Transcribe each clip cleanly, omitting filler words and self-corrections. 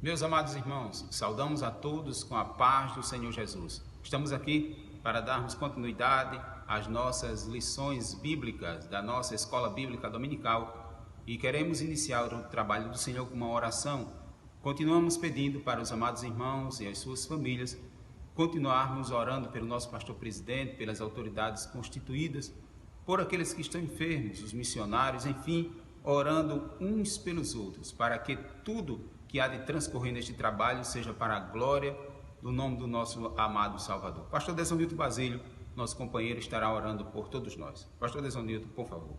Meus amados irmãos, saudamos a todos com a paz do Senhor Jesus. Estamos aqui para darmos continuidade às nossas lições bíblicas da nossa Escola Bíblica Dominical e queremos iniciar o trabalho do Senhor com uma oração. Continuamos pedindo para os amados irmãos e as suas famílias continuarmos orando pelo nosso pastor presidente, pelas autoridades constituídas, por aqueles que estão enfermos, os missionários, enfim, orando uns pelos outros, para que tudo que há de transcorrer neste trabalho seja para a glória do nome do nosso amado Salvador. Pastor Desonilton Basílio, nosso companheiro, estará orando por todos nós. Pastor Desonilton, por favor.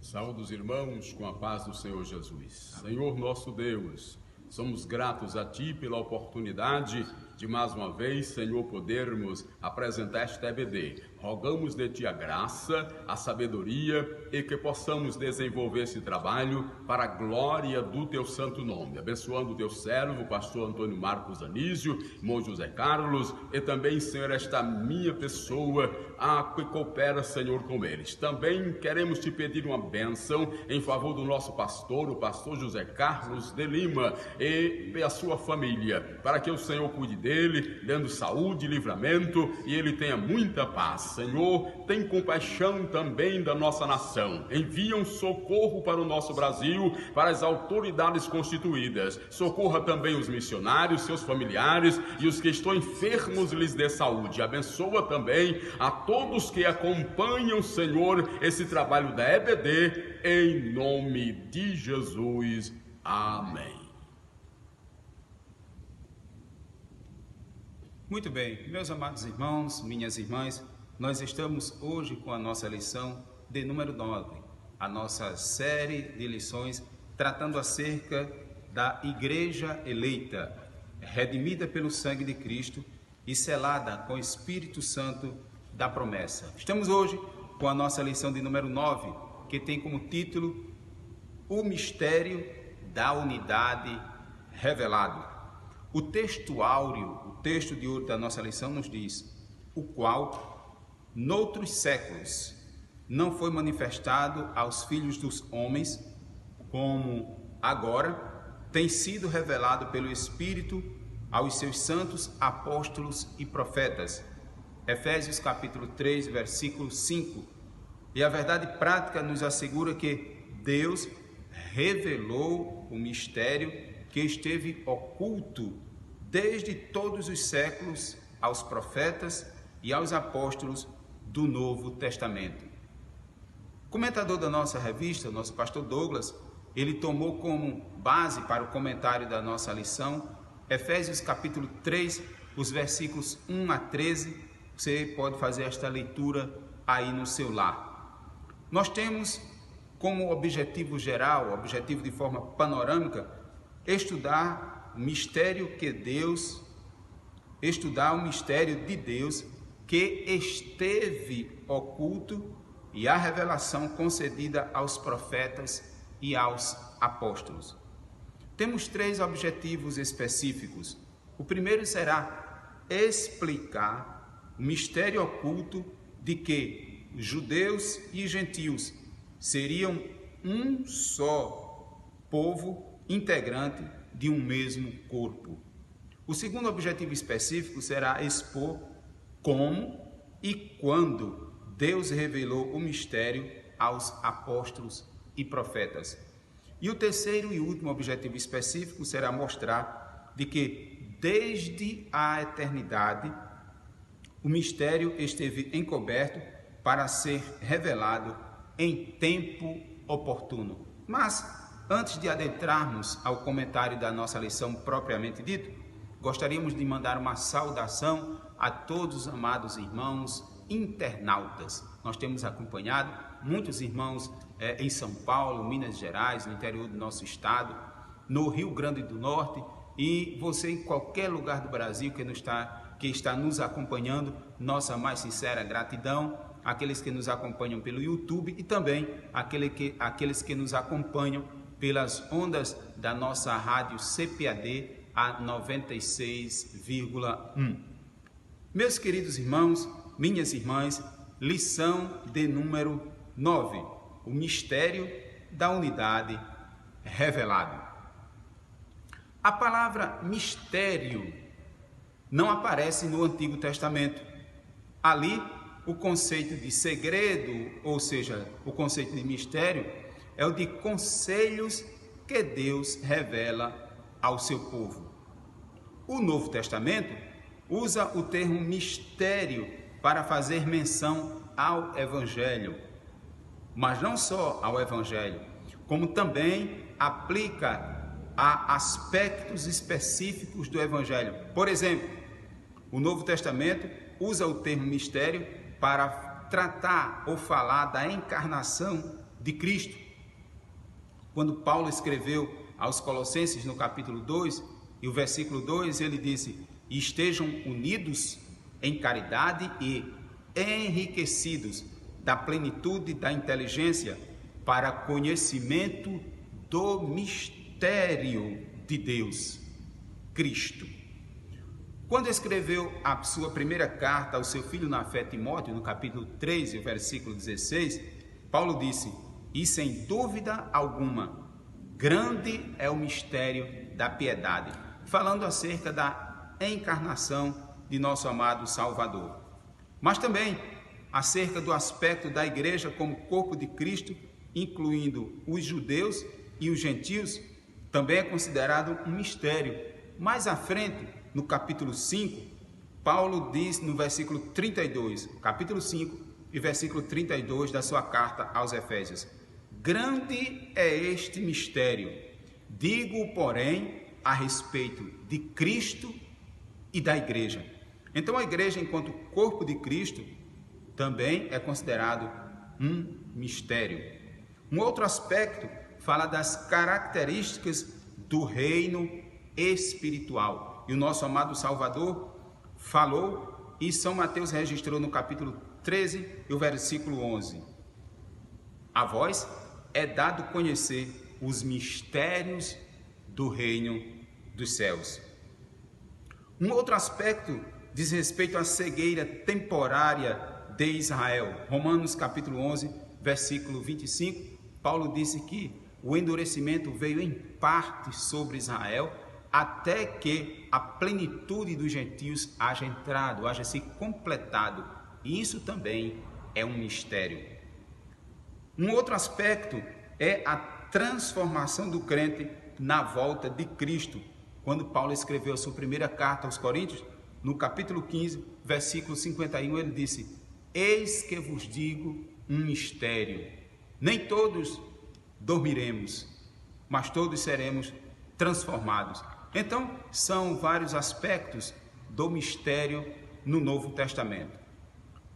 Saúde os irmãos com a paz do Senhor Jesus. Amém. Senhor nosso Deus, somos gratos a Ti pela oportunidade de mais uma vez, Senhor, podermos apresentar esta EBD. Rogamos de Ti a graça, a sabedoria e que possamos desenvolver esse trabalho para a glória do Teu santo nome. Abençoando o Teu servo, o pastor Antônio Marcos Anísio, irmão José Carlos e também, Senhor, esta minha pessoa, a que coopera, Senhor, com eles. Também queremos Te pedir uma bênção em favor do nosso pastor, o pastor José Carlos de Lima e a sua família, para que o Senhor cuide dele, dando saúde e livramento e ele tenha muita paz. Senhor, tem compaixão também da nossa nação. Envia um socorro para o nosso Brasil, para as autoridades constituídas. Socorra também os missionários, seus familiares e os que estão enfermos, lhes dê saúde. Abençoa também a todos que acompanham, Senhor, esse trabalho da EBD, em nome de Jesus. Amém. Muito bem, meus amados irmãos, minhas irmãs, nós estamos hoje com a nossa lição de número 9, a nossa série de lições tratando acerca da Igreja eleita, redimida pelo sangue de Cristo e selada com o Espírito Santo da promessa. Estamos hoje com a nossa lição de número 9, que tem como título O Mistério da Unidade Revelado. O texto áureo, o texto de ouro da nossa lição nos diz: o qual, noutros séculos, não foi manifestado aos filhos dos homens, como agora tem sido revelado pelo Espírito aos seus santos apóstolos e profetas. Efésios capítulo 3, versículo 5. E a verdade prática nos assegura que Deus revelou o mistério que esteve oculto desde todos os séculos aos profetas e aos apóstolos do Novo Testamento. O comentador da nossa revista, o nosso pastor Douglas, ele tomou como base para o comentário da nossa lição Efésios capítulo 3, os versículos 1 a 13. Você pode fazer esta leitura aí no seu lar. Nós temos como objetivo geral, objetivo de forma panorâmica, estudar o mistério de Deus que esteve oculto e a revelação concedida aos profetas e aos apóstolos. Temos 3 objetivos específicos. O primeiro será explicar o mistério oculto de que judeus e gentios seriam um só povo integrante de um mesmo corpo. O segundo objetivo específico será expor como e quando Deus revelou o mistério aos apóstolos e profetas. E o terceiro e último objetivo específico será mostrar de que desde a eternidade o mistério esteve encoberto para ser revelado em tempo oportuno. Mas antes de adentrarmos ao comentário da nossa lição propriamente dito, gostaríamos de mandar uma saudação a todos os amados irmãos internautas. Nós temos acompanhado muitos irmãos em São Paulo, Minas Gerais, no interior do nosso estado, no Rio Grande do Norte, e você em qualquer lugar do Brasil que está nos acompanhando, nossa mais sincera gratidão. Aqueles que nos acompanham pelo YouTube e também aqueles que nos acompanham pelas ondas da nossa rádio CPAD a 96,1. Meus queridos irmãos, minhas irmãs, lição de número 9, o mistério da unidade revelado. A palavra mistério não aparece no Antigo Testamento. Ali, o conceito de segredo, ou seja, o conceito de mistério, é o de conselhos que Deus revela ao seu povo. O Novo Testamento usa o termo mistério para fazer menção ao Evangelho, mas não só ao Evangelho, como também aplica a aspectos específicos do Evangelho. Por exemplo, o Novo Testamento usa o termo mistério para tratar ou falar da encarnação de Cristo. Quando Paulo escreveu aos Colossenses no capítulo 2 e o versículo 2, ele disse: estejam unidos em caridade e enriquecidos da plenitude da inteligência para conhecimento do mistério de Deus, Cristo. Quando escreveu a sua primeira carta ao seu filho na fé, Timóteo, no capítulo 3, e o versículo 16, Paulo disse: e sem dúvida alguma, grande é o mistério da piedade, falando acerca da encarnação de nosso amado Salvador. Mas também acerca do aspecto da igreja como corpo de Cristo, incluindo os judeus e os gentios, também é considerado um mistério. Mais à frente, no capítulo 5, Paulo diz no versículo 32, capítulo 5 e versículo 32 da sua carta aos Efésios: grande é este mistério, digo, porém, a respeito de Cristo e da igreja. Então a igreja, enquanto corpo de Cristo, também é considerado um mistério. Um outro aspecto fala das características do reino espiritual. E o nosso amado Salvador falou, e São Mateus registrou no capítulo 13 e o versículo 11. A vós é dado conhecer os mistérios do reino dos céus. Um outro aspecto diz respeito à cegueira temporária de Israel. Romanos capítulo 11, versículo 25, Paulo disse que o endurecimento veio em parte sobre Israel, até que a plenitude dos gentios haja entrado, haja se completado. E isso também é um mistério. Um outro aspecto é a transformação do crente na volta de Cristo. Quando Paulo escreveu a sua primeira carta aos Coríntios, no capítulo 15, versículo 51, ele disse: eis que vos digo um mistério, nem todos dormiremos, mas todos seremos transformados. Então, são vários aspectos do mistério no Novo Testamento.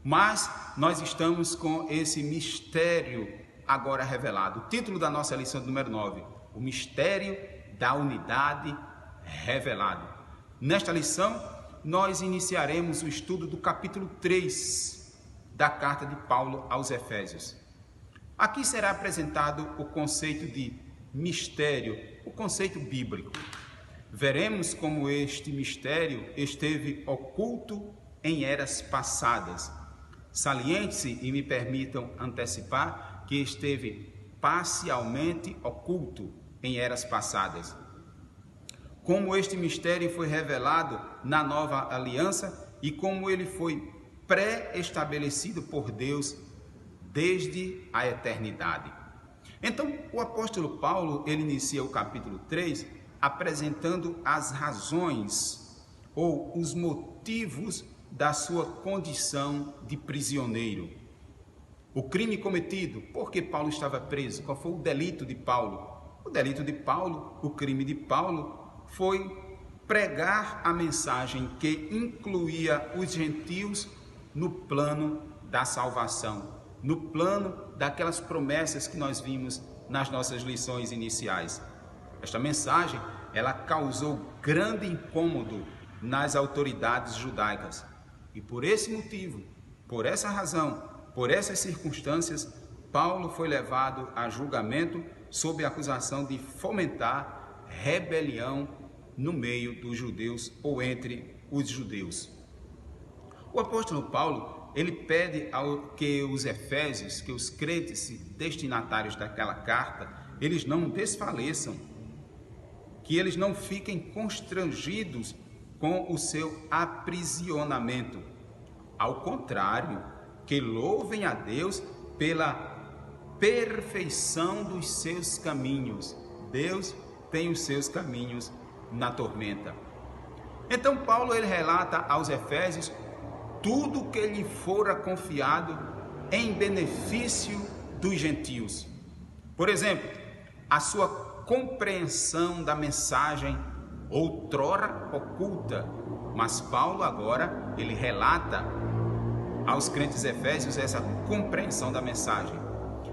Mas nós estamos com esse mistério agora revelado. O título da nossa lição número 9, o mistério da unidade revelado. Nesta lição, nós iniciaremos o estudo do capítulo 3 da carta de Paulo aos Efésios. Aqui será apresentado o conceito de mistério, o conceito bíblico. Veremos como este mistério esteve oculto em eras passadas. Saliente-se e me permitam antecipar que esteve parcialmente oculto em eras passadas. Como este mistério foi revelado na nova aliança e como ele foi pré-estabelecido por Deus desde a eternidade. Então, o apóstolo Paulo, ele inicia o capítulo 3 apresentando as razões ou os motivos da sua condição de prisioneiro. O crime cometido, por que Paulo estava preso? Qual foi o delito de Paulo? O delito de Paulo, o crime de Paulo, foi pregar a mensagem que incluía os gentios no plano da salvação, no plano daquelas promessas que nós vimos nas nossas lições iniciais. Esta mensagem, ela causou grande incômodo nas autoridades judaicas. E por esse motivo, por essa razão, por essas circunstâncias, Paulo foi levado a julgamento sob a acusação de fomentar rebelião no meio dos judeus ou entre os judeus. O apóstolo Paulo, ele pede que os efésios, que os crentes destinatários daquela carta, eles não desfaleçam, que eles não fiquem constrangidos com o seu aprisionamento. Ao contrário, que louvem a Deus pela perfeição dos seus caminhos. Deus tem os seus caminhos na tormenta. Então Paulo ele relata aos Efésios tudo o que lhe fora confiado em benefício dos gentios. Por exemplo, a sua compreensão da mensagem outrora oculta, mas Paulo agora ele relata aos crentes efésios essa compreensão da mensagem.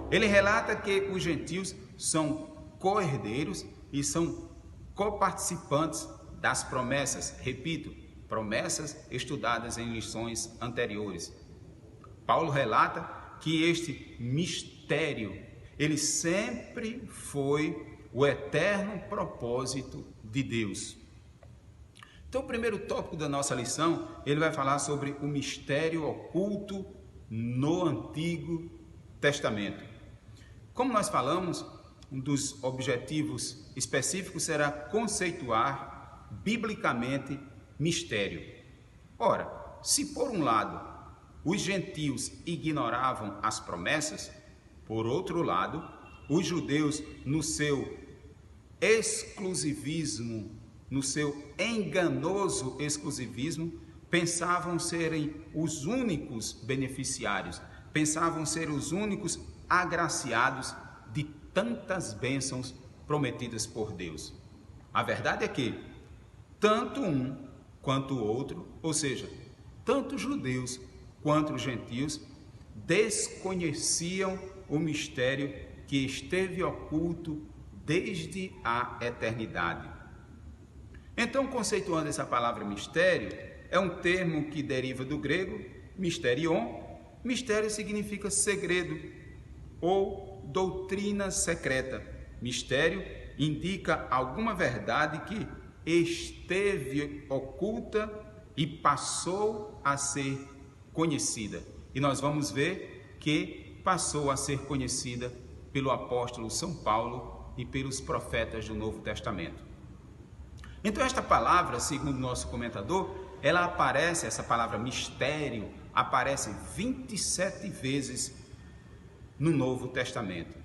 Ele relata que os gentios são co-herdeiros e são coparticipantes das promessas, repito, promessas estudadas em lições anteriores. Paulo relata que este mistério, ele sempre foi o eterno propósito de Deus. Então, o primeiro tópico da nossa lição, ele vai falar sobre o mistério oculto no Antigo Testamento. Como nós falamos, um dos objetivos específicos será conceituar biblicamente mistério. Ora, se por um lado os gentios ignoravam as promessas, por outro lado, os judeus, no seu exclusivismo, no seu enganoso exclusivismo, pensavam serem os únicos beneficiários, pensavam ser os únicos agraciados de tantas bênçãos prometidas por Deus. A verdade é que tanto um quanto o outro, ou seja, tanto os judeus quanto os gentios, desconheciam o mistério que esteve oculto desde a eternidade. Então, conceituando essa palavra mistério, é um termo que deriva do grego mysterion. Mistério significa segredo ou doutrina secreta. Mistério indica alguma verdade que esteve oculta e passou a ser conhecida. E nós vamos ver que passou a ser conhecida pelo apóstolo São Paulo e pelos profetas do Novo Testamento. Então esta palavra, segundo o nosso comentador, ela aparece, essa palavra mistério, aparece 27 vezes no Novo Testamento.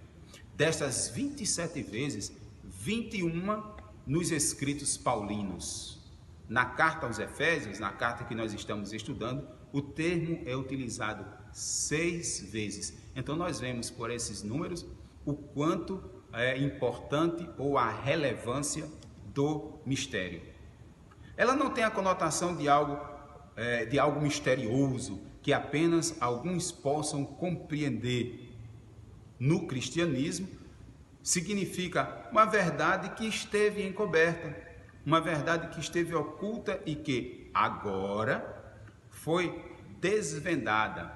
Destas 27 vezes, 21 nos escritos paulinos. Na carta aos Efésios, na carta que nós estamos estudando, o termo é utilizado 6 vezes. Então nós vemos por esses números o quanto é importante ou a relevância do mistério. Ela não tem a conotação de algo misterioso que apenas alguns possam compreender. No cristianismo, significa uma verdade que esteve encoberta, uma verdade que esteve oculta e que agora foi desvendada,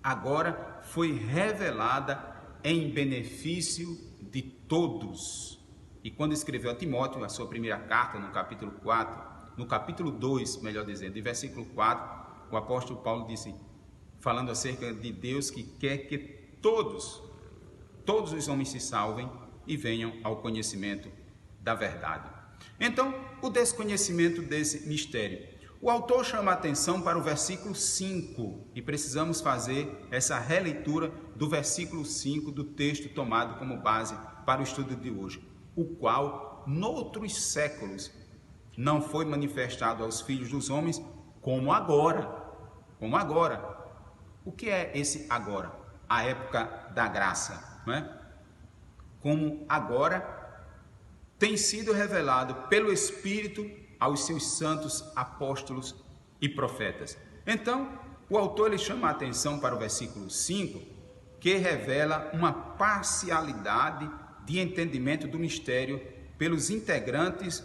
agora foi revelada em benefício de todos. E quando escreveu a Timóteo, a sua primeira carta, no capítulo 4, no capítulo 2, melhor dizendo, de versículo 4, o apóstolo Paulo disse, falando acerca de Deus que quer que todos os homens se salvem e venham ao conhecimento da verdade. Então, o desconhecimento desse mistério. O autor chama a atenção para o versículo 5 e precisamos fazer essa releitura do versículo 5 do texto tomado como base para o estudo de hoje, o qual, noutros séculos, não foi manifestado aos filhos dos homens como agora. Como agora. O que é esse agora? A época da graça, não é? Como agora tem sido revelado pelo Espírito aos seus santos apóstolos e profetas. Então, o autor lhe chama a atenção para o versículo 5, que revela uma parcialidade de entendimento do mistério pelos integrantes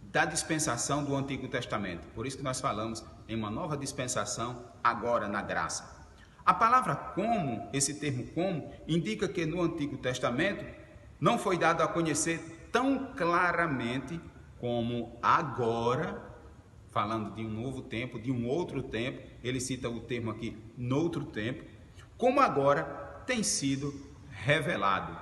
da dispensação do Antigo Testamento. Por isso que nós falamos em uma nova dispensação agora na graça. A palavra como, esse termo como, indica que no Antigo Testamento não foi dado a conhecer tão claramente como agora, falando de um novo tempo, de um outro tempo, ele cita o termo aqui, noutro tempo, como agora tem sido revelado.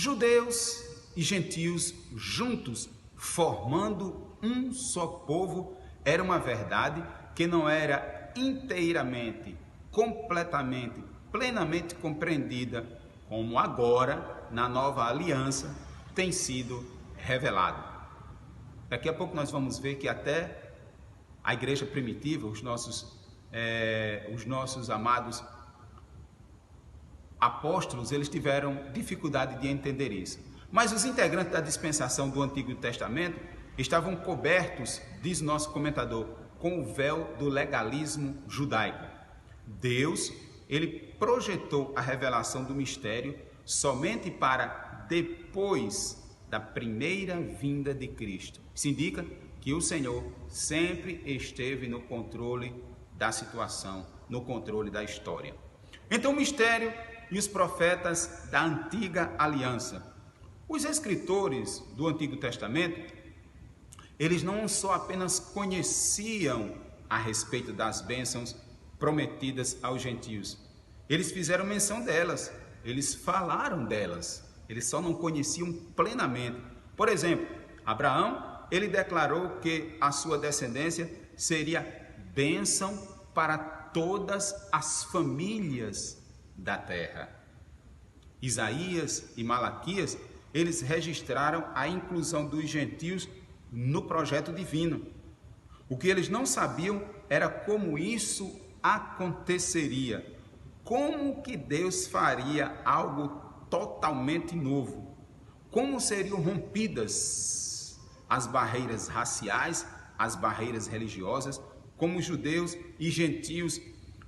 Judeus e gentios juntos, formando um só povo, era uma verdade que não era inteiramente, completamente, plenamente compreendida, como agora, na nova aliança, tem sido revelado. Daqui a pouco nós vamos ver que até a igreja primitiva, os nossos amados apóstolos, eles tiveram dificuldade de entender isso. Mas os integrantes da dispensação do Antigo Testamento estavam cobertos, diz nosso comentador, com o véu do legalismo judaico. Deus, ele projetou a revelação do mistério somente para depois da primeira vinda de Cristo. Isso indica que o Senhor sempre esteve no controle da situação, no controle da história. Então, o mistério e os profetas da antiga aliança. Os escritores do Antigo Testamento, eles não só apenas conheciam a respeito das bênçãos prometidas aos gentios, eles fizeram menção delas, eles falaram delas, eles só não conheciam plenamente. Por exemplo, Abraão, ele declarou que a sua descendência seria bênção para todas as famílias da terra. Isaías e Malaquias, eles registraram a inclusão dos gentios no projeto divino. O que eles não sabiam era como isso aconteceria. Como que Deus faria algo totalmente novo? Como seriam rompidas as barreiras raciais, as barreiras religiosas? Como judeus e gentios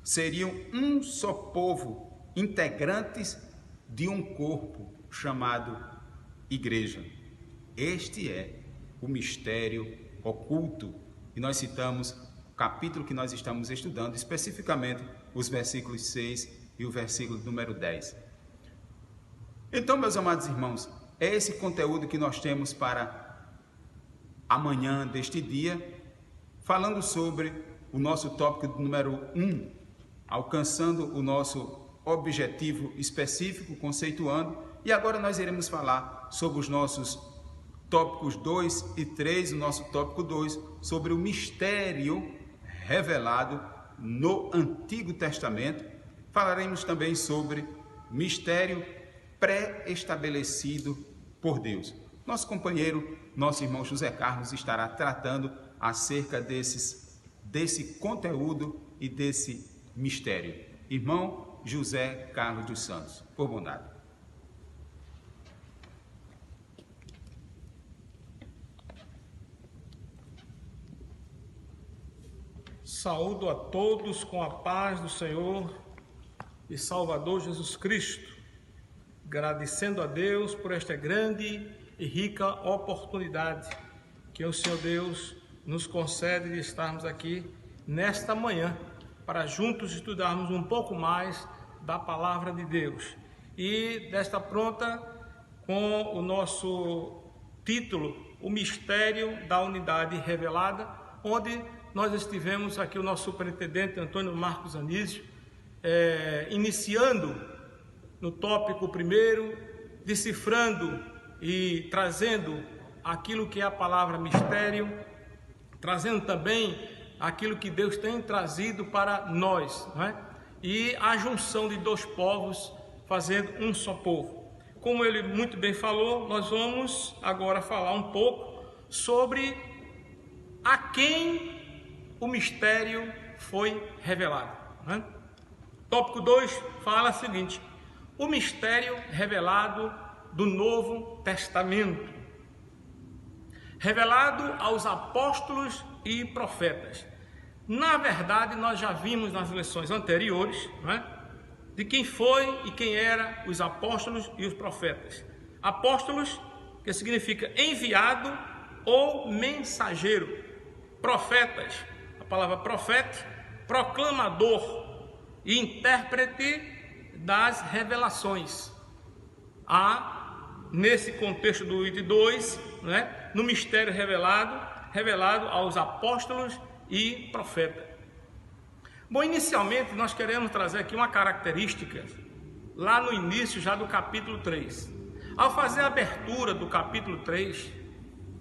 seriam um só povo, integrantes de um corpo chamado igreja. Este é o mistério oculto. E nós citamos o capítulo que nós estamos estudando, especificamente os versículos 6 e o versículo número 10. Então, meus amados irmãos, é esse conteúdo que nós temos para amanhã deste dia, falando sobre o nosso tópico número 1, alcançando o nosso objetivo específico, conceituando, e agora nós iremos falar sobre os nossos tópicos 2 e 3, o nosso tópico 2, sobre o mistério revelado no Antigo Testamento. Falaremos também sobre mistério pré-estabelecido por Deus. Nosso companheiro, nosso irmão José Carlos, estará tratando acerca desse conteúdo e desse mistério. Irmão José Carlos dos Santos, por bondade. Saúdo a todos com a paz do Senhor e Salvador Jesus Cristo, agradecendo a Deus por esta grande e rica oportunidade que o Senhor Deus nos concede de estarmos aqui nesta manhã para juntos estudarmos um pouco mais da Palavra de Deus. E desta pronta com o nosso título, O Mistério da Unidade Revelada, onde nós estivemos aqui, o nosso superintendente Antônio Marcos Anísio, iniciando no tópico primeiro, decifrando e trazendo aquilo que é a palavra mistério, trazendo também aquilo que Deus tem trazido para nós, não é? E a junção de dois povos fazendo um só povo. Como ele muito bem falou, nós vamos agora falar um pouco sobre a quem o mistério foi revelado, né? Tópico 2 fala o seguinte: o mistério revelado do Novo Testamento, revelado aos apóstolos e profetas. Na verdade, nós já vimos nas lições anteriores, né, de quem foi e quem eram os apóstolos e os profetas. Apóstolos, que significa enviado ou mensageiro. Profetas, a palavra profeta, proclamador e intérprete das revelações. Há, nesse contexto do item 2, né, no mistério revelado aos apóstolos e profetas. Bom, inicialmente nós queremos trazer aqui uma característica, lá no início já do capítulo 3. Ao fazer a abertura do capítulo 3,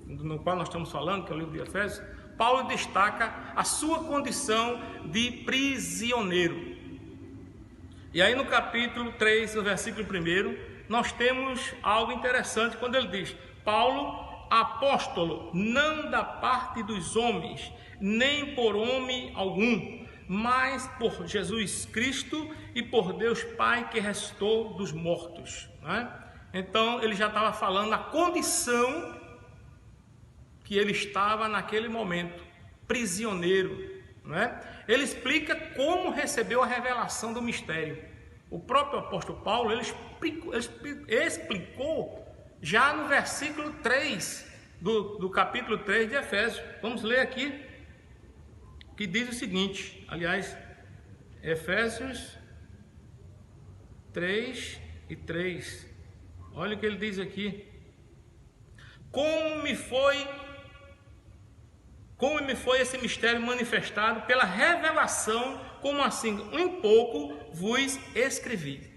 no qual nós estamos falando, que é o livro de Efésios, Paulo destaca a sua condição de prisioneiro. E aí no capítulo 3, no versículo 1, nós temos algo interessante quando ele diz: Paulo, apóstolo, não da parte dos homens, nem por homem algum, mas por Jesus Cristo e por Deus Pai que ressuscitou dos mortos. Né? Então ele já estava falando a condição que ele estava naquele momento, prisioneiro. Né? Ele explica como recebeu a revelação do mistério. O próprio apóstolo Paulo ele explicou já no versículo 3 do capítulo 3 de Efésios. Vamos ler aqui, que diz o seguinte, aliás, Efésios 3:3. Olha o que ele diz aqui: como me foi esse mistério manifestado pela revelação, como assim, em pouco vos escrevi.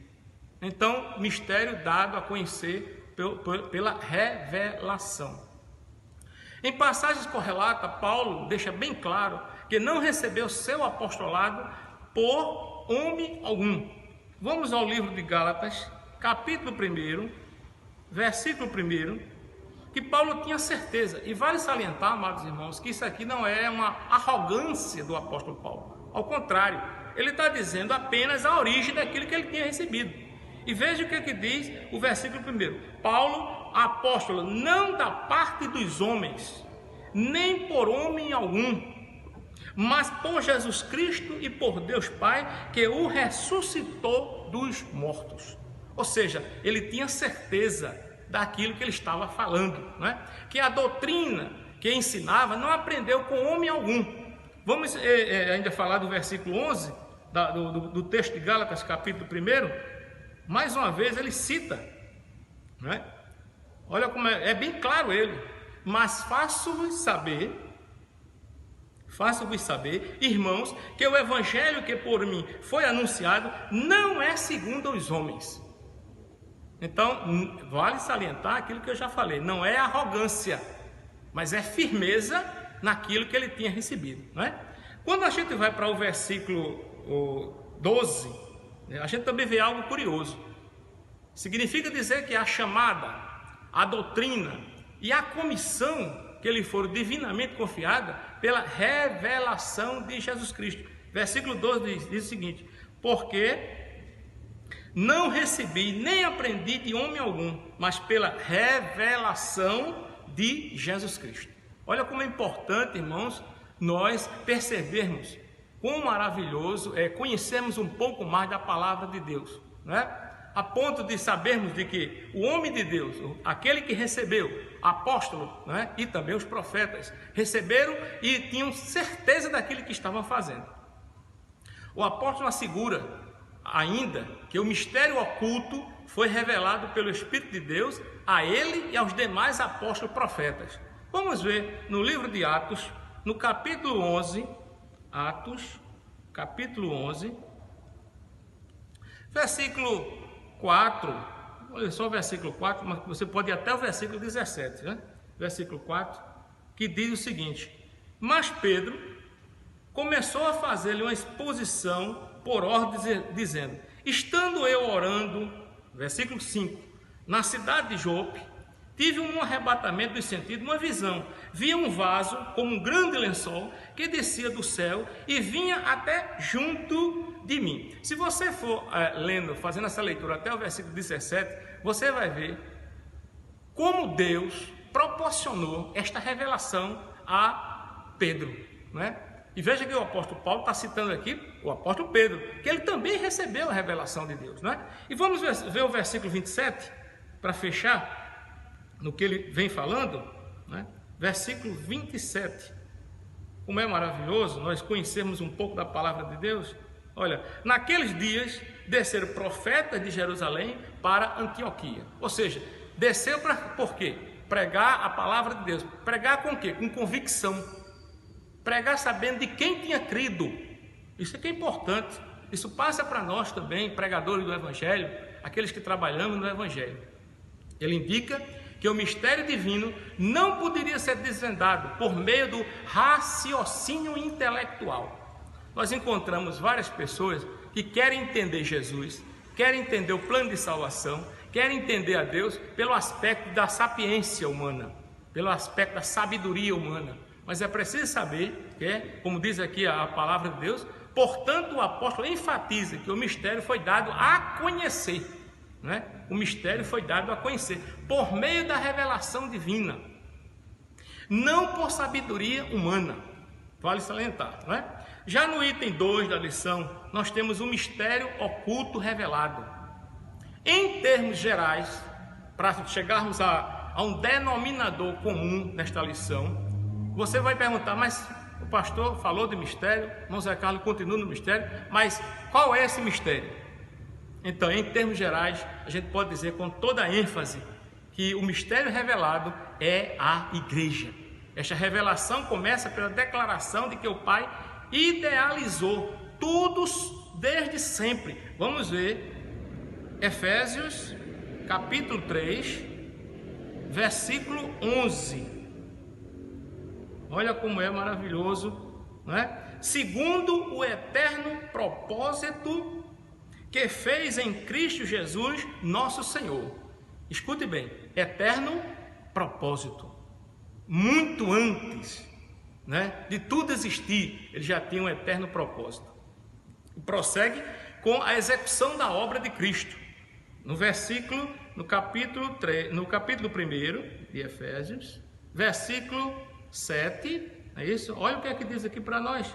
Então, mistério dado a conhecer pela revelação. Em passagens correlatas, Paulo deixa bem claro que não recebeu seu apostolado por homem algum. Vamos ao livro de Gálatas, capítulo 1, versículo 1, que Paulo tinha certeza, e vale salientar, amados irmãos, que isso aqui não é uma arrogância do apóstolo Paulo. Ao contrário, ele está dizendo apenas a origem daquilo que ele tinha recebido. E veja o que diz o versículo 1. Paulo, apóstolo, não da parte dos homens, nem por homem algum, mas por Jesus Cristo e por Deus Pai, que o ressuscitou dos mortos. Ou seja, ele tinha certeza daquilo que ele estava falando, né? Que a doutrina que ensinava não aprendeu com homem algum. Vamos ainda falar do versículo 11 do texto de Gálatas, capítulo 1. Mais uma vez ele cita, né? Olha como é bem claro ele: mas faço-vos saber, irmãos, que o evangelho que por mim foi anunciado não é segundo os homens. Então, vale salientar aquilo que eu já falei, não é arrogância, mas é firmeza naquilo que ele tinha recebido, né? Quando a gente vai para o versículo 12, a gente também vê algo curioso. Significa dizer que a chamada, a doutrina e a comissão que lhe foram divinamente confiada pela revelação de Jesus Cristo. Versículo 12 diz o seguinte: porque não recebi nem aprendi de homem algum, mas pela revelação de Jesus Cristo. Olha como é importante, irmãos, nós percebermos quão maravilhoso é conhecermos um pouco mais da palavra de Deus, né? A ponto de sabermos de que o homem de Deus, aquele que recebeu, apóstolo, né? E também os profetas, receberam e tinham certeza daquilo que estavam fazendo. O apóstolo assegura ainda que o mistério oculto foi revelado pelo Espírito de Deus a ele e aos demais apóstolos profetas. Vamos ver no livro de Atos, no capítulo 11, Atos, capítulo 11, versículo 4, olha só o versículo 4, mas você pode ir até o versículo 17, né? Versículo 4, que diz o seguinte: mas Pedro começou a fazer-lhe uma exposição por ordem, dizendo: estando eu orando, versículo 5, na cidade de Jope, tive um arrebatamento dos sentidos, uma visão. Via um vaso como um grande lençol que descia do céu e vinha até junto de mim. Se você for lendo, fazendo essa leitura até o versículo 17, você vai ver como Deus proporcionou esta revelação a Pedro, né? E veja que o apóstolo Paulo está citando aqui o apóstolo Pedro, que ele também recebeu a revelação de Deus, né? E vamos ver o versículo 27, para fechar no que ele vem falando, né? Versículo 27. Como é maravilhoso nós conhecermos um pouco da palavra de Deus. Olha, naqueles dias desceram profetas de Jerusalém para Antioquia. Ou seja, desceu para por quê? Pregar a palavra de Deus. Pregar com quê? Com convicção. Pregar sabendo de quem tinha crido. Isso aqui é importante. Isso passa para nós também, pregadores do Evangelho, aqueles que trabalhamos no Evangelho. Ele indica que o mistério divino não poderia ser desvendado por meio do raciocínio intelectual. Nós encontramos várias pessoas que querem entender Jesus, querem entender o plano de salvação, querem entender a Deus pelo aspecto da sapiência humana, pelo aspecto da sabedoria humana. Mas é preciso saber que, como diz aqui a palavra de Deus, portanto o apóstolo enfatiza que o mistério foi dado a conhecer, né? O mistério foi dado a conhecer por meio da revelação divina, não por sabedoria humana. Vale salientar, não é? Já no item 2 da lição, nós temos o mistério oculto revelado. Em termos gerais, para chegarmos a um denominador comum nesta lição, você vai perguntar, mas o pastor falou de mistério, irmão Zé Carlos continua no mistério, mas qual é esse mistério? Então, em termos gerais, a gente pode dizer com toda ênfase que o mistério revelado é a igreja. Esta revelação começa pela declaração de que o Pai idealizou tudo desde sempre. Vamos ver Efésios capítulo 3, versículo 11. Olha como é maravilhoso, não é? Segundo o eterno propósito que fez em Cristo Jesus, nosso Senhor. Escute bem, eterno propósito. Muito antes, né, de tudo existir, ele já tinha um eterno propósito. E prossegue com a execução da obra de Cristo. No capítulo 1 de Efésios, versículo 7, é isso? Olha o que é que diz aqui para nós.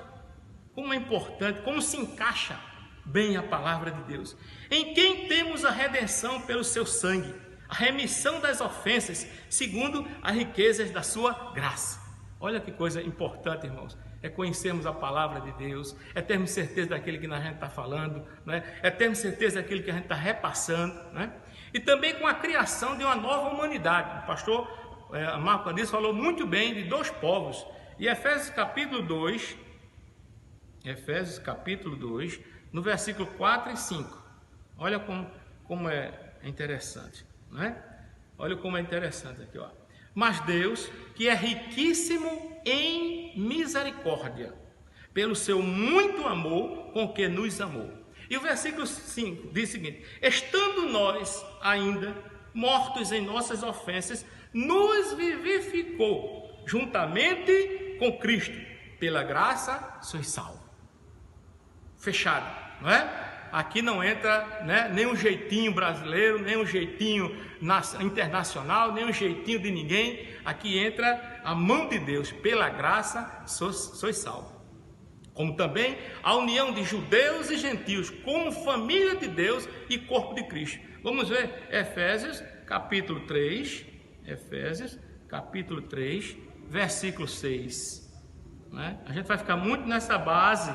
Como é importante, como se encaixa bem a palavra de Deus. Em quem temos a redenção pelo seu sangue, a remissão das ofensas, segundo as riquezas da sua graça. Olha que coisa importante, irmãos. É conhecermos a palavra de Deus, é termos certeza daquilo que a gente está falando, né? É termos certeza daquilo que a gente está repassando, né? E também com a criação de uma nova humanidade. O pastor Marco Andrés falou muito bem de dois povos. E Efésios capítulo 2, no versículo 4 e 5. Olha como é interessante, não é? Olha como é interessante aqui, ó. Mas Deus, que é riquíssimo em misericórdia, pelo seu muito amor com que nos amou. E o versículo 5 diz o seguinte: estando nós ainda mortos em nossas ofensas, nos vivificou juntamente com Cristo. Pela graça sois salvos. Fechado, não é? Aqui não entra, né, nem um jeitinho brasileiro, nem um jeitinho internacional, nem um jeitinho de ninguém. Aqui entra a mão de Deus. Pela graça sois salvos. Como também a união de judeus e gentios como família de Deus e corpo de Cristo. Vamos ver Efésios capítulo 3, versículo 6. Né? A gente vai ficar muito nessa base,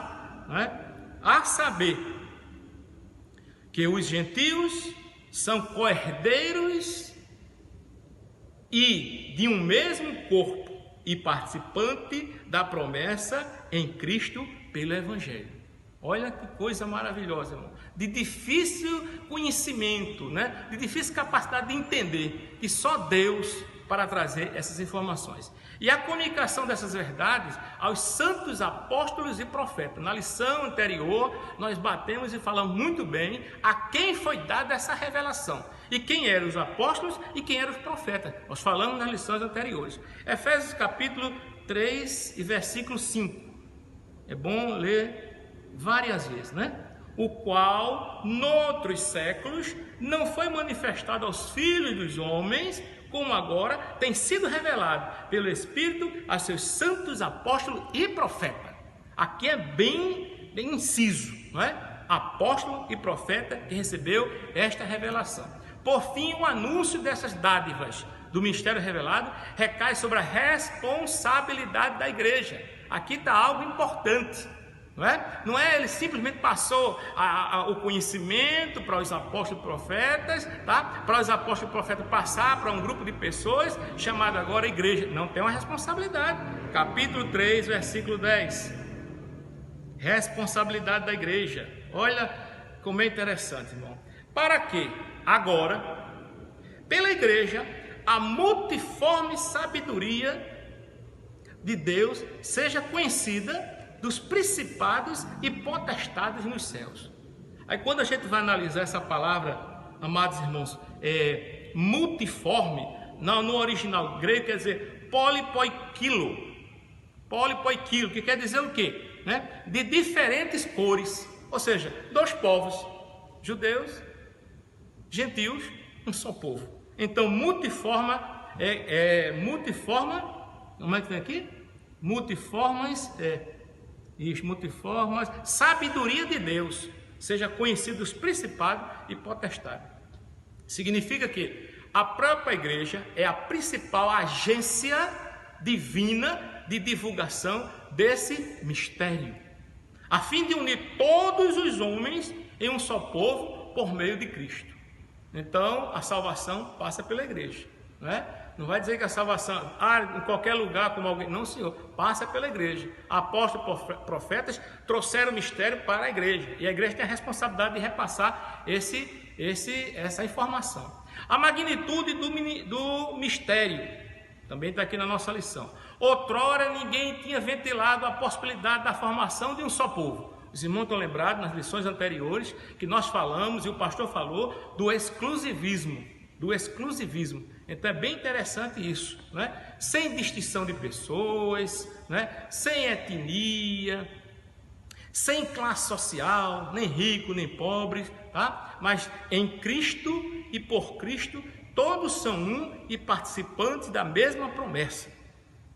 né? A saber que os gentios são co-herdeiros e de um mesmo corpo e participante da promessa em Cristo pelo Evangelho. Olha que coisa maravilhosa, irmão. De difícil conhecimento, né? De difícil capacidade de entender, que só Deus para trazer essas informações. E a comunicação dessas verdades aos santos apóstolos e profetas. Na lição anterior, nós batemos e falamos muito bem a quem foi dada essa revelação. E quem eram os apóstolos e quem eram os profetas. Nós falamos nas lições anteriores. Efésios capítulo 3 e versículo 5. É bom ler várias vezes, né? O qual, noutros séculos, não foi manifestado aos filhos dos homens, como agora tem sido revelado pelo Espírito a seus santos apóstolos e profetas. Aqui é bem inciso, não é? Apóstolo e profeta que recebeu esta revelação. Por fim, o anúncio dessas dádivas do mistério revelado recai sobre a responsabilidade da igreja. Aqui está algo importante. Não é ele simplesmente passou o conhecimento para os apóstolos e profetas, tá? Para os apóstolos e profetas passar para um grupo de pessoas chamado agora igreja. Não, tem uma responsabilidade. Capítulo 3, versículo 10. Responsabilidade da igreja. Olha como é interessante, irmão. Para que agora, pela igreja, a multiforme sabedoria de Deus seja conhecida dos principados e potestades nos céus. Aí quando a gente vai analisar essa palavra, amados irmãos, multiforme, no original grego quer dizer polipoikilo, que quer dizer o quê? Né? De diferentes cores, ou seja, dois povos, judeus, gentios, um só povo. Então multiforma multiforma, como é que tem aqui? Multiformes, multiformas, sabedoria de Deus, seja conhecido os principados e potestades. Significa que a própria igreja é a principal agência divina de divulgação desse mistério, a fim de unir todos os homens em um só povo por meio de Cristo. Então a salvação passa pela igreja, não é? Não vai dizer que a salvação em qualquer lugar, como alguém. Não, senhor, passa pela igreja. Apóstolos, profetas trouxeram o mistério para a igreja, e a igreja tem a responsabilidade de repassar essa informação. A magnitude do mistério também está aqui na nossa lição. Outrora ninguém tinha ventilado a possibilidade da formação de um só povo. Os irmãos estão lembrados nas lições anteriores que nós falamos, e o pastor falou, do exclusivismo. Então é bem interessante isso, né? Sem distinção de pessoas, né? Sem etnia, sem classe social, nem rico, nem pobre, tá? Mas em Cristo e por Cristo, todos são um e participantes da mesma promessa.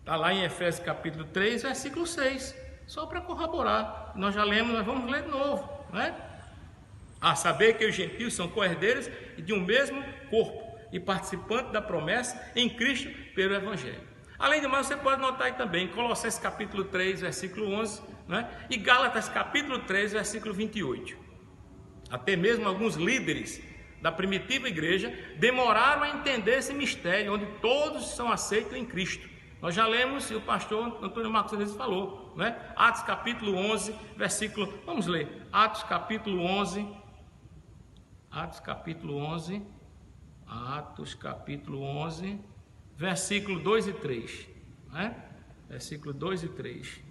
Está lá em Efésios capítulo 3, versículo 6, só para corroborar. Nós já lemos, nós vamos ler de novo, né? A saber que os gentios são co-herdeiros de um mesmo corpo e participantes da promessa em Cristo pelo Evangelho. Além do mais, você pode notar aí também Colossenses capítulo 3, versículo 11, né? E Gálatas capítulo 3, versículo 28. Até mesmo alguns líderes da primitiva igreja demoraram a entender esse mistério, onde todos são aceitos em Cristo. Nós já lemos, e o pastor Antônio Marcos Reis falou, né? Atos capítulo 11, versículo, vamos ler, Atos capítulo 11, versículo 2 e 3, né? Versículo 2 e 3.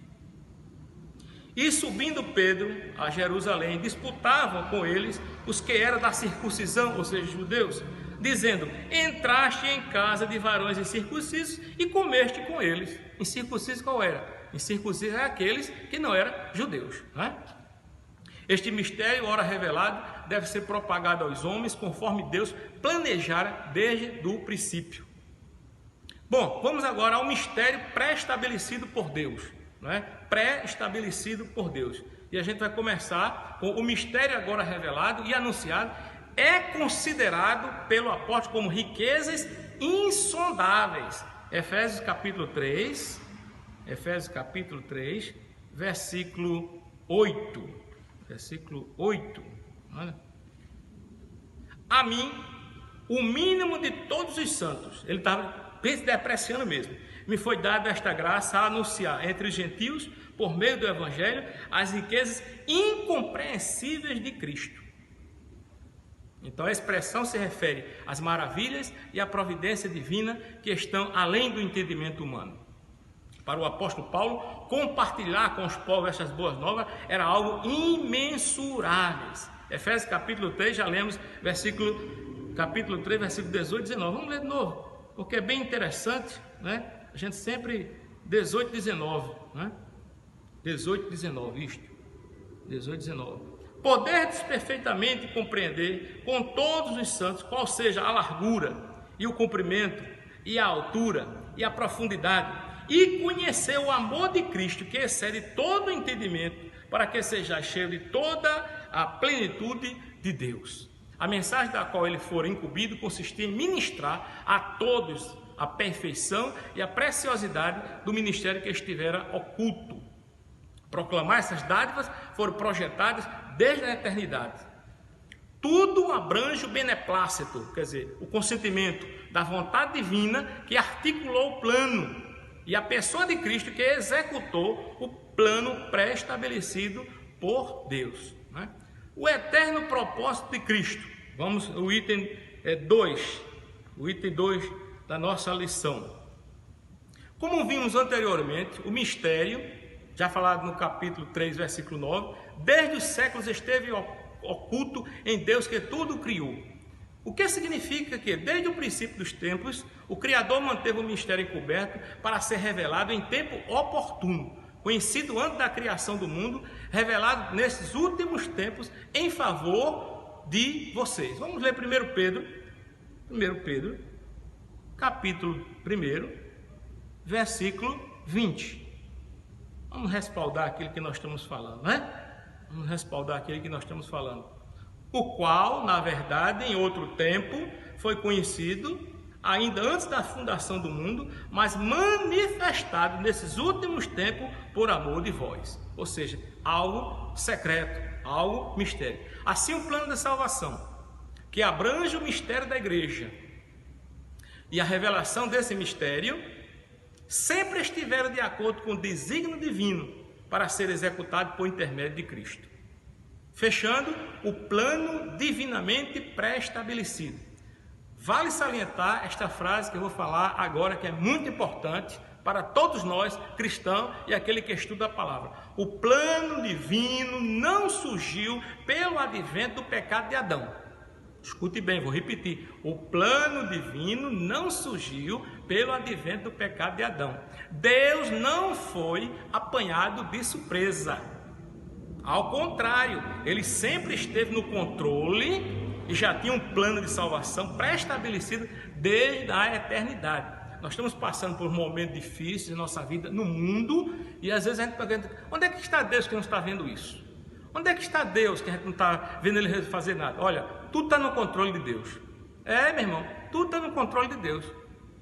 E subindo Pedro a Jerusalém, disputavam com eles os que eram da circuncisão, ou seja, judeus, dizendo: entraste em casa de varões incircuncisos e comeste com eles. Incircuncisos qual era? Incircuncisos eram aqueles que não eram judeus, né? Este mistério, ora revelado, deve ser propagado aos homens conforme Deus planejara desde o princípio. Bom, vamos agora ao mistério pré-estabelecido por Deus, né? Pré-estabelecido por Deus. E a gente vai começar com o mistério agora revelado e anunciado. É considerado pelo apóstolo como riquezas insondáveis. Efésios capítulo 3, versículo 8. Versículo 8. Olha. A mim, o mínimo de todos os santos, ele estava depreciando mesmo, me foi dada esta graça a anunciar entre os gentios, por meio do Evangelho, as riquezas incompreensíveis de Cristo. Então a expressão se refere às maravilhas e à providência divina que estão além do entendimento humano. Para o apóstolo Paulo, compartilhar com os povos essas boas novas era algo imensurável. Efésios capítulo 3, já lemos capítulo 3, versículo 18 e 19. Vamos ler de novo, porque é bem interessante, né? A gente sempre 18 e 19, né? 18 e 19, isto. 18 e 19. Poderdes perfeitamente compreender com todos os santos qual seja a largura e o comprimento e a altura e a profundidade, e conhecer o amor de Cristo que excede todo o entendimento, para que seja cheio de toda a plenitude de Deus. A mensagem da qual ele for incumbido consistia em ministrar a todos a perfeição e a preciosidade do ministério que estivera oculto. Proclamar essas dádivas foram projetadas desde a eternidade. Tudo abrange o beneplácito, quer dizer, o consentimento da vontade divina que articulou o plano, e a pessoa de Cristo que executou o plano pré-estabelecido por Deus, né? O eterno propósito de Cristo. Vamos ao item 2, o item 2 da nossa lição. Como vimos anteriormente, o mistério, já falado no capítulo 3, versículo 9, desde os séculos esteve oculto em Deus que tudo criou. O que significa que, desde o princípio dos tempos, o Criador manteve o mistério encoberto para ser revelado em tempo oportuno, conhecido antes da criação do mundo, revelado nesses últimos tempos em favor de vocês. Vamos ler 1 Pedro, capítulo 1, versículo 20. Vamos respaldar aquilo que nós estamos falando, né? Vamos respaldar aquilo que nós estamos falando. O qual, na verdade, em outro tempo, foi conhecido, ainda antes da fundação do mundo, mas manifestado nesses últimos tempos por amor de vós. Ou seja, algo secreto, algo mistério. Assim, o plano da salvação, que abrange o mistério da igreja e a revelação desse mistério, sempre estiveram de acordo com o desígnio divino para ser executado por intermédio de Cristo, fechando o plano divinamente pré-estabelecido. Vale salientar esta frase que eu vou falar agora, que é muito importante para todos nós, cristãos, e aquele que estuda a palavra. O plano divino não surgiu pelo advento do pecado de Adão. Escute bem, vou repetir. O plano divino não surgiu pelo advento do pecado de Adão. Deus não foi apanhado de surpresa. Ao contrário, ele sempre esteve no controle e já tinha um plano de salvação pré-estabelecido desde a eternidade. Nós estamos passando por um momento difícil em nossa vida, no mundo, e às vezes a gente pergunta: onde é que está Deus que não está vendo isso? Onde é que está Deus que a gente não está vendo Ele fazer nada? Olha, tudo está no controle de Deus. É, meu irmão, tudo está no controle de Deus.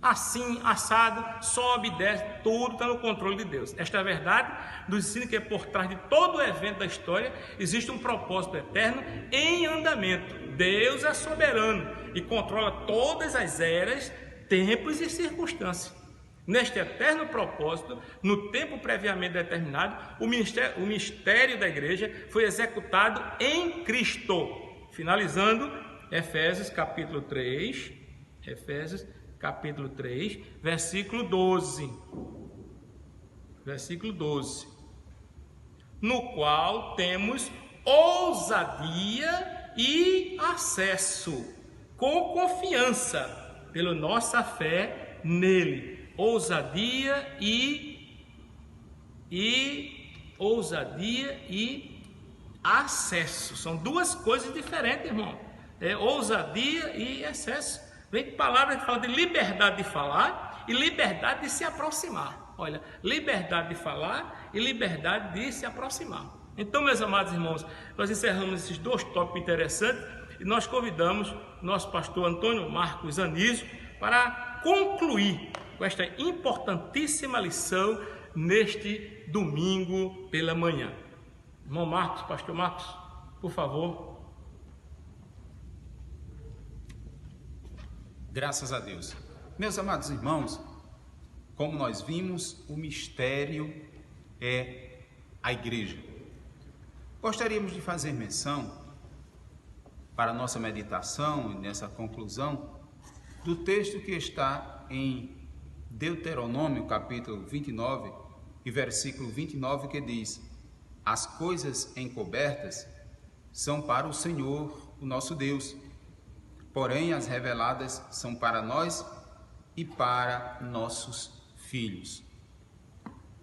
Assim, assado, sobe, desce, tudo está no controle de Deus. Esta é a verdade nos ensina que por trás de todo o evento da história existe um propósito eterno em andamento. Deus é soberano e controla todas as eras, tempos e circunstâncias. Neste eterno propósito, no tempo previamente determinado, o mistério da igreja foi executado em Cristo. Finalizando, Efésios capítulo 3, versículo 12. Versículo 12. No qual temos ousadia e acesso, com confiança, pela nossa fé nele. Ousadia e acesso. São duas coisas diferentes, irmão. Ousadia e excesso. Vem palavra que fala de liberdade de falar e liberdade de se aproximar. Olha, liberdade de falar e liberdade de se aproximar. Então, meus amados irmãos, nós encerramos esses dois tópicos interessantes e nós convidamos nosso pastor Antônio Marcos Anísio para concluir com esta importantíssima lição neste domingo pela manhã. Irmão Marcos, pastor Marcos, por favor. Graças a Deus. Meus amados irmãos, como nós vimos, o mistério é a igreja. Gostaríamos de fazer menção, para a nossa meditação e nessa conclusão, do texto que está em Deuteronômio, capítulo 29 e versículo 29, que diz: as coisas encobertas são para o Senhor, o nosso Deus, porém as reveladas são para nós e para nossos filhos.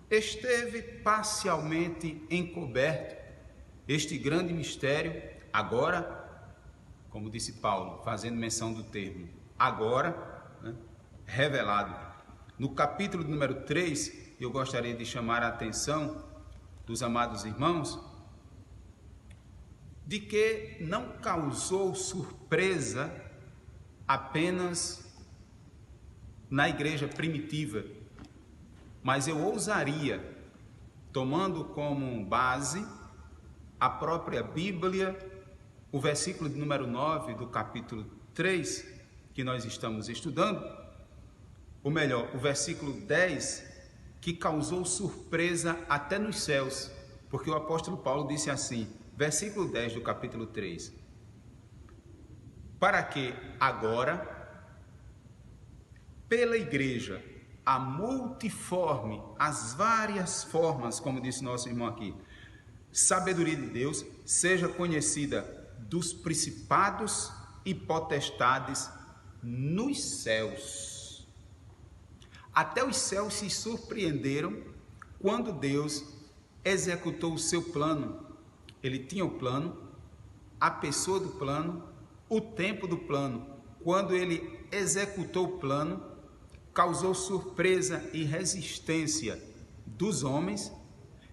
Esteve parcialmente encoberto este grande mistério, agora, como disse Paulo, fazendo menção do termo agora, né, revelado. No capítulo número 3, eu gostaria de chamar a atenção dos amados irmãos de que não causou surpresa apenas na igreja primitiva, mas eu ousaria, tomando como base a própria Bíblia, o versículo número 9 do capítulo 3, que nós estamos estudando, ou melhor, o versículo 10, que causou surpresa até nos céus, porque o apóstolo Paulo disse assim, versículo 10 do capítulo 3, para que agora, pela igreja, a multiforme, as várias formas, como disse nosso irmão aqui, sabedoria de Deus, seja conhecida dos principados e potestades nos céus. Até os céus se surpreenderam quando Deus executou o seu plano. Ele tinha o plano, a pessoa do plano, o tempo do plano. Quando ele executou o plano, causou surpresa e resistência dos homens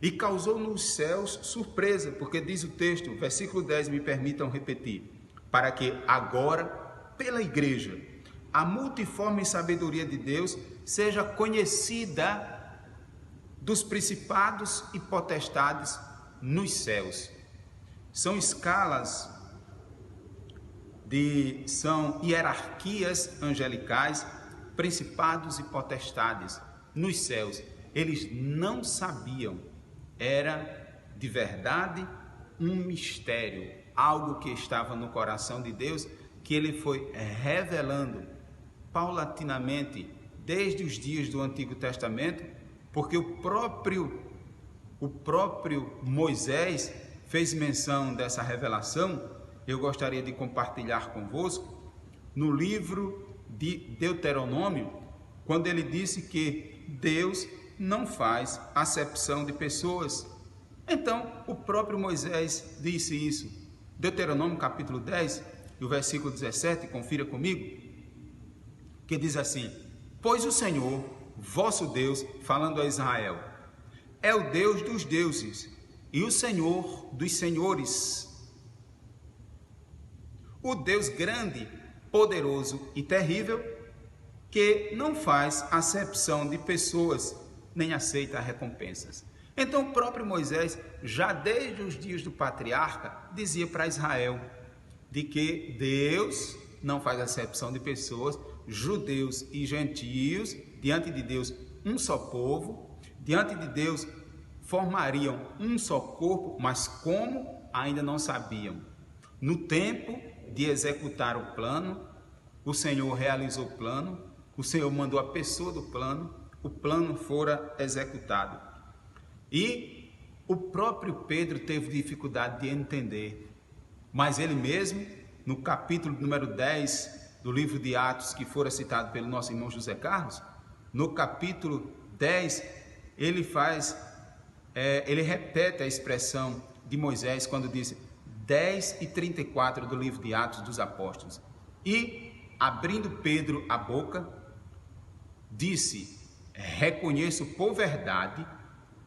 e causou nos céus surpresa, porque diz o texto, versículo 10, me permitam repetir, para que agora, pela igreja, a multiforme sabedoria de Deus seja conhecida dos principados e potestades nos céus. São escalas são hierarquias angelicais, principados e potestades nos céus. Eles não sabiam, era de verdade um mistério, algo que estava no coração de Deus, que ele foi revelando paulatinamente desde os dias do Antigo Testamento, porque o próprio Moisés fez menção dessa revelação. Eu gostaria de compartilhar convosco no livro de Deuteronômio, quando ele disse que Deus não faz acepção de pessoas. Então, o próprio Moisés disse isso. Deuteronômio capítulo 10, e o versículo 17, confira comigo, que diz assim: pois o Senhor, vosso Deus, falando a Israel, é o Deus dos deuses e o Senhor dos senhores, o Deus grande, poderoso e terrível, que não faz acepção de pessoas, nem aceita recompensas. Então o próprio Moisés, já desde os dias do patriarca, dizia para Israel de que Deus não faz acepção de pessoas, judeus e gentios, diante de Deus um só povo, diante de Deus formariam um só corpo, mas como ainda não sabiam. No tempo de executar o plano, o Senhor realizou o plano, o Senhor mandou a pessoa do plano, o plano fora executado. E o próprio Pedro teve dificuldade de entender, mas ele mesmo, no capítulo número 10 do livro de Atos, que fora citado pelo nosso irmão José Carlos, no capítulo 10, ele repete a expressão de Moisés quando disse 10:34 do livro de Atos dos Apóstolos. E, abrindo Pedro a boca, disse: reconheço por verdade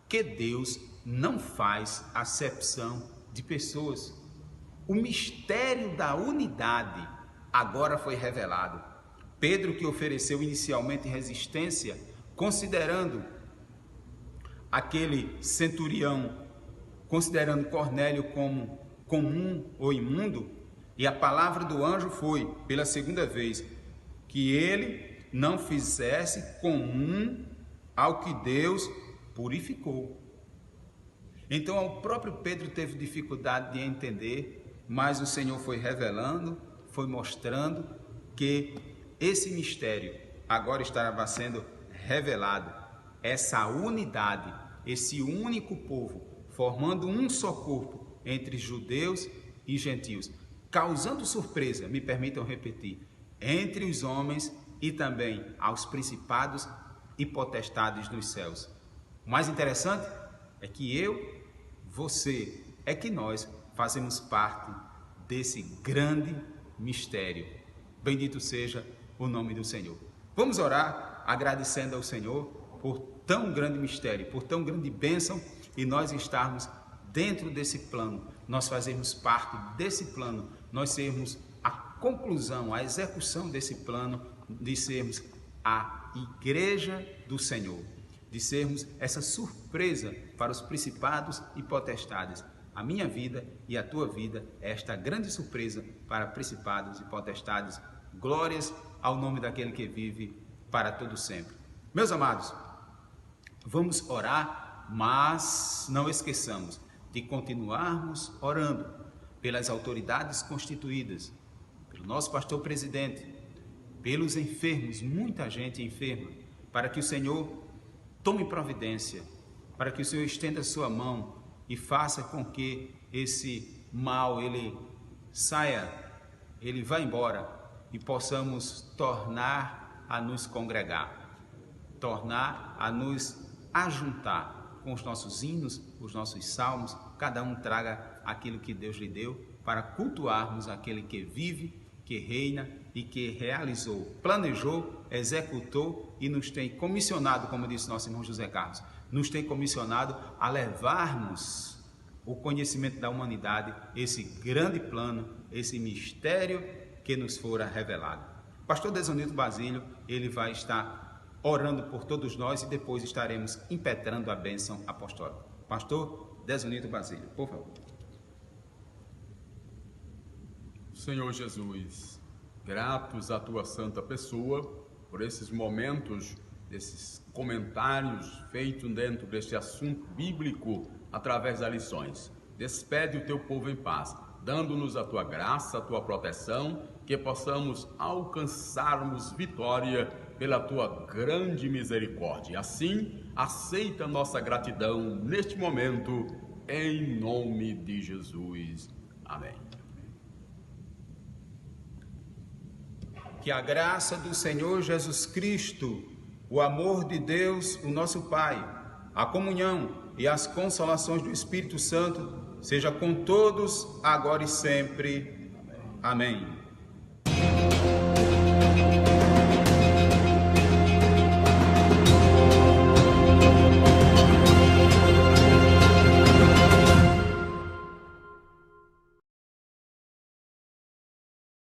que Deus não faz acepção de pessoas. O mistério da unidade agora foi revelado. Pedro, que ofereceu inicialmente resistência, considerando aquele centurião, considerando Cornélio como comum ou imundo, e a palavra do anjo foi, pela segunda vez, que ele não fizesse comum ao que Deus purificou. Então o próprio Pedro teve dificuldade de entender, mas o Senhor foi revelando, foi mostrando que esse mistério agora estava sendo revelado. Essa unidade, esse único povo, formando um só corpo entre judeus e gentios, causando surpresa, me permitam repetir, entre os homens e também aos principados e potestades nos céus. O mais interessante é que você, é que nós fazemos parte desse grande mistério. Bendito seja o nome do Senhor. Vamos orar agradecendo ao Senhor por tão grande mistério, por tão grande bênção, e nós estarmos dentro desse plano, nós fazermos parte desse plano, nós sermos a conclusão, a execução desse plano, de sermos a igreja do Senhor, de sermos essa surpresa para os principados e potestades. A minha vida e a tua vida é esta grande surpresa para principados e potestades. Glórias ao nome daquele que vive para todo sempre. Meus amados, vamos orar, mas não esqueçamos de continuarmos orando pelas autoridades constituídas, pelo nosso pastor presidente, pelos enfermos, muita gente enferma, para que o Senhor tome providência, para que o Senhor estenda a sua mão e faça com que esse mal, ele saia, ele vá embora e possamos tornar a nos congregar, tornar a nos ajuntar com os nossos hinos, os nossos salmos, cada um traga aquilo que Deus lhe deu para cultuarmos aquele que vive, que reina e que realizou, planejou, executou e nos tem comissionado, como disse nosso irmão José Carlos, nos tem comissionado a levarmos o conhecimento da humanidade, esse grande plano, esse mistério que nos fora revelado. O pastor Desonildo Basílio, ele vai estar orando por todos nós e depois estaremos impetrando a bênção apostólica. Pastor Desonildo Basílio, por favor. Senhor Jesus, gratos à tua santa pessoa por esses momentos, desses comentários feitos dentro deste assunto bíblico através das lições. Despede o teu povo em paz, dando-nos a tua graça, a tua proteção, que possamos alcançarmos vitória pela tua grande misericórdia. Assim, aceita nossa gratidão neste momento, em nome de Jesus. Amém. Que a graça do Senhor Jesus Cristo, o amor de Deus, o nosso Pai, a comunhão e as consolações do Espírito Santo seja com todos, agora e sempre. Amém.